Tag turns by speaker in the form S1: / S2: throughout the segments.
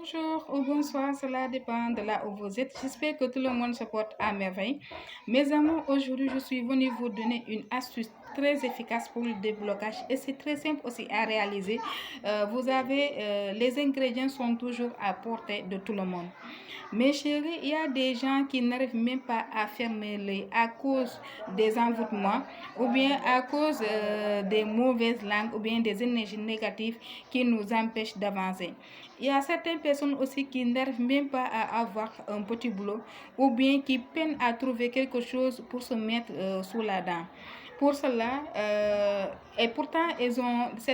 S1: Bonjour ou bonsoir, cela dépend de là où vous êtes. J'espère que tout le monde se porte à merveille. Mes amours, aujourd'hui, je suis venue vous donner une astuce très efficace pour le déblocage et c'est très simple aussi à réaliser. Les ingrédients sont toujours à portée de tout le monde. Mes chéris, il y a des gens qui n'arrivent même pas à fermer l'œil à cause des envoûtements ou bien à cause des mauvaises langues ou bien des énergies négatives qui nous empêchent d'avancer. Il y a certaines personnes aussi qui n'arrivent même pas à avoir un petit boulot ou bien qui peinent à trouver quelque chose pour se mettre sous la dent. Pour cela, et pourtant,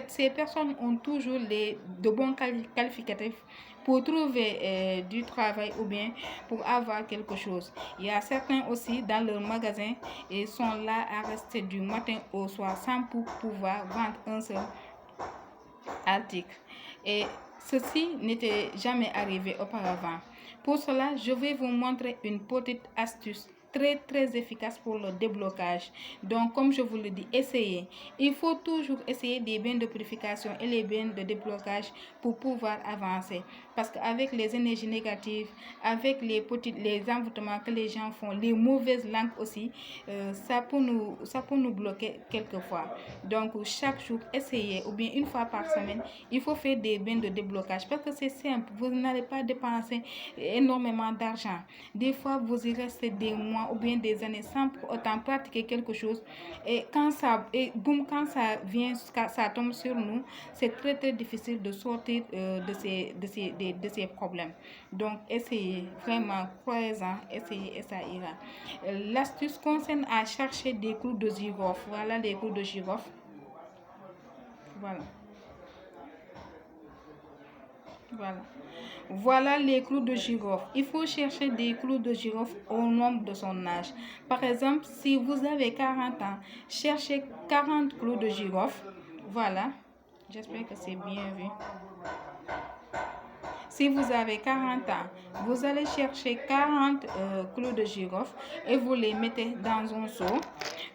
S1: ces personnes ont toujours de bons qualificatifs pour trouver du travail ou bien pour avoir quelque chose. Il y a certains aussi dans leur magasin et sont là à rester du matin au soir sans pouvoir vendre un seul article. Et ceci n'était jamais arrivé auparavant. Pour cela, je vais vous montrer une petite astuce très efficace pour le déblocage. Donc, comme je vous le dis, essayez. Il faut toujours essayer des bains de purification et les bains de déblocage pour pouvoir avancer. Parce qu'avec les énergies négatives, avec les envoûtements que les gens font, les mauvaises langues aussi, ça peut nous bloquer quelquefois. Donc, chaque jour, essayez, ou bien une fois par semaine, il faut faire des bains de déblocage parce que c'est simple. Vous n'allez pas dépenser énormément d'argent. Des fois, vous y restez des mois ou bien des années sans pour autant pratiquer quelque chose. Et quand ça vient, ça tombe sur nous, c'est très difficile de sortir de ces problèmes. Donc, essayez, vraiment, croyez-en, essayez et ça ira. L'astuce concerne à chercher des clous de girofle. Voilà les clous de girofle. Voilà. Voilà les clous de girofle. Il faut chercher des clous de girofle au nombre de son âge. Par exemple, si vous avez 40 ans, cherchez 40 clous de girofle. Voilà. J'espère que c'est bien vu. Si vous avez 40 ans, vous allez chercher 40 clous de girofle et vous les mettez dans un seau.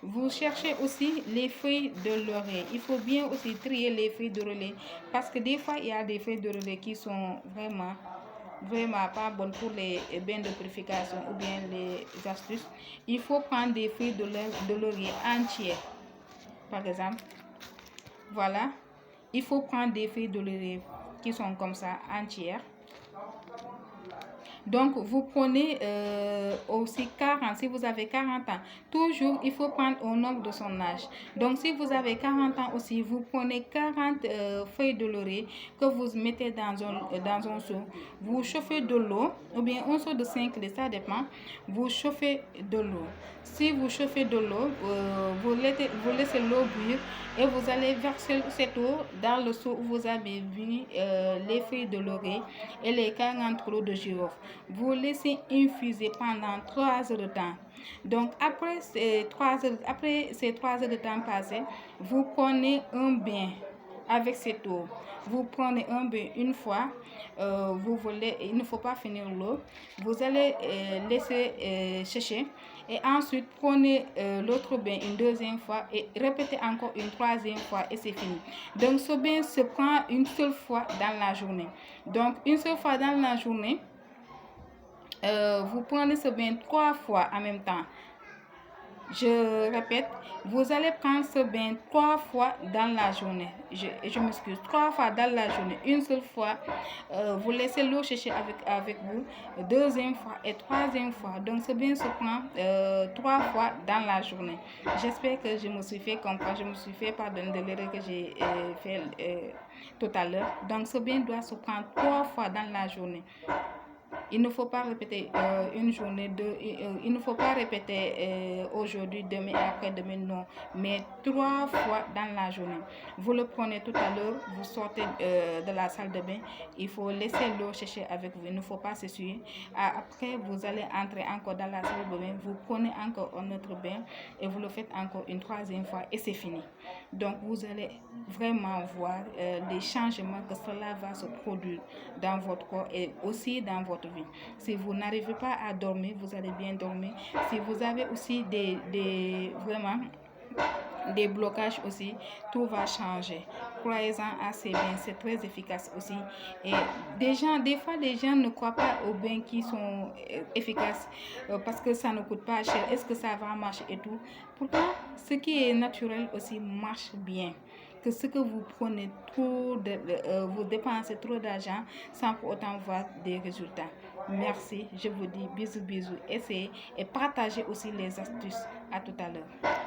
S1: Vous cherchez aussi les feuilles de laurier. Il faut bien aussi trier les feuilles de laurier parce que des fois, il y a des feuilles de laurier qui sont vraiment pas bonnes pour les bains de purification ou bien les astuces. Il faut prendre des feuilles de laurier entières, par exemple. Voilà. Il faut prendre des feuilles de laurier qui sont comme ça, entières. Donc, vous prenez aussi 40, si vous avez 40 ans. Toujours, il faut prendre au nombre de son âge. Donc, si vous avez 40 ans aussi, vous prenez 40 feuilles de laurier que vous mettez dans un seau. Vous chauffez de l'eau, ou bien un seau de 5 litres, ça dépend. Vous chauffez de l'eau. Si vous chauffez de l'eau, vous laissez l'eau bouillir et vous allez verser cette eau dans le seau où vous avez mis les feuilles de laurier et les 40 clous de girofle. Vous laissez infuser pendant 3 heures de temps. Donc, après ces 3 heures de temps passées, vous prenez un bain avec cette eau. Vous prenez un bain une fois, il ne faut pas finir l'eau. Vous allez laisser sécher et ensuite prenez l'autre bain une deuxième fois et répétez encore une troisième fois et c'est fini. Donc, ce bain se prend une seule fois dans la journée. Donc, une seule fois dans la journée, vous prenez ce bain 3 fois en même temps. Je répète, vous allez prendre ce bain 3 fois dans la journée. Je m'excuse, 3 fois dans la journée. Une seule fois, vous laissez l'eau sécher avec vous. Deuxième fois et troisième fois. Donc, ce bain se prend 3 fois dans la journée. J'espère que je me suis fait comprendre. Je me suis fait pardonner de l'erreur que j'ai fait tout à l'heure. Donc, ce bain doit se prendre 3 fois dans la journée. Il ne faut pas répéter une journée, il ne faut pas répéter aujourd'hui, demain et après-demain, non. Mais 3 fois dans la journée. Vous le prenez tout à l'heure, vous sortez de la salle de bain. Il faut laisser l'eau sécher avec vous. Il ne faut pas s'essuyer. Après, vous allez entrer encore dans la salle de bain. Vous prenez encore un autre bain et vous le faites encore une troisième fois et c'est fini. Donc, vous allez vraiment voir les changements que cela va se produire dans votre corps et aussi dans votre vie. Si vous n'arrivez pas à dormir, vous allez bien dormir. Si vous avez aussi vraiment des blocages aussi, tout va changer. Croyez-en assez bien, c'est très efficace aussi. Et des fois, les gens ne croient pas aux bains qui sont efficaces parce que ça ne coûte pas cher. Est-ce que ça va marcher et tout? Pourtant, ce qui est naturel aussi marche bien. Que ce que vous prenez vous dépensez trop d'argent sans pour autant voir des résultats. Merci, je vous dis bisous, bisous. Essayez et partagez aussi les astuces. À tout à l'heure.